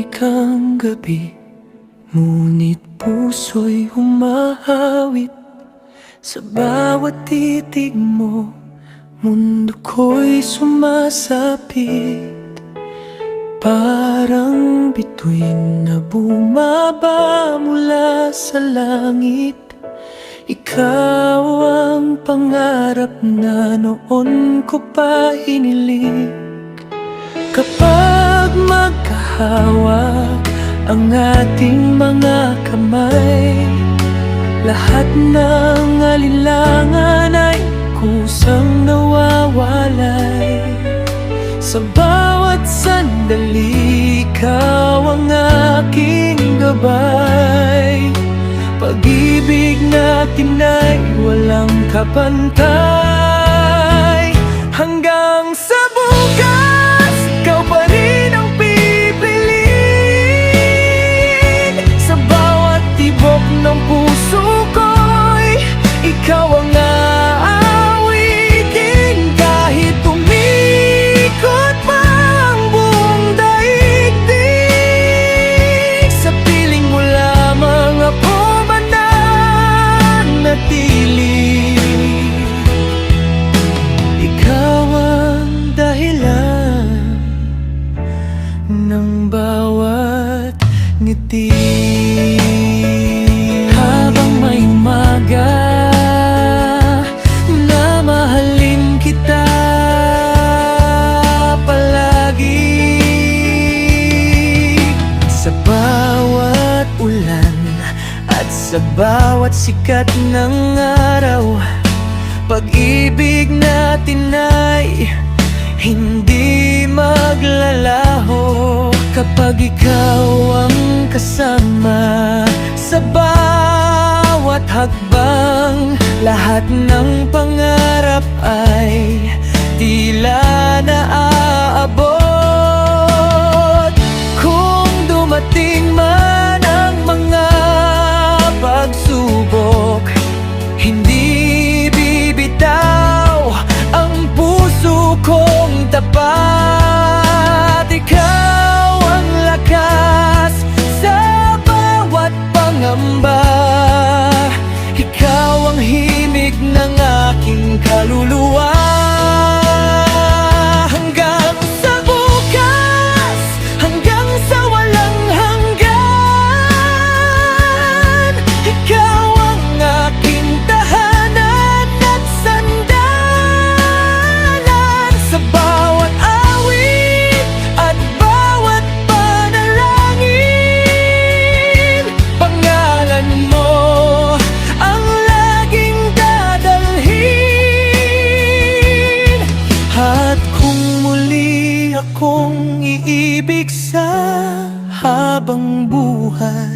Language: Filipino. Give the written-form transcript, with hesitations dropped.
tahimik ang gabi, ngunit puso'y humahawit. Sa bawat titig mo, mundo ko'y sumasapit. Parang bituin na bumaba mula sa langit. Ikaw ang pangarap na noon ko pa hiniling. Kapag magkahawak ang ating mga kamay, lahat ng alinlangan ay kusang nawawalay. Sa bawat sandali, ikaw ang aking gabay. Pag-ibig natin ay walang kapantay. Hanggang sa bukas, ikaw pa rin ang pipiliin. Sa bawat tibok ng puso ko'y ikaw ang aawitin. Kahit umikot pa ang buong daigdig, sa piling mo lamang ako mananatili. Ikaw ang dahilan ng bawat ngiti. Habang may umaga na mahalin kita palagi, sa bawat ulan at sa bawat sikat ng araw, pag-ibig natin ay hindi maglalaho. Kapag ikaw ang kasama sa bawat hakbang, lahat ng pangarap ay tila naaabot. Kung dumating man ang mga pagsubok, hindi bibitaw ang puso kong tapat. Ikaw ang lakas sa bawat pangamba. Ikaw ang himig ng aking kaluluwa. Hanggang sa bukas, hanggang sa walang hanggan, ikaw ang aking tahanan at sandalan. Sa bawat awit at bawat panalangin, pangalan mo ang laging dadalhin. At kung muli akong iibig sa habang buhay,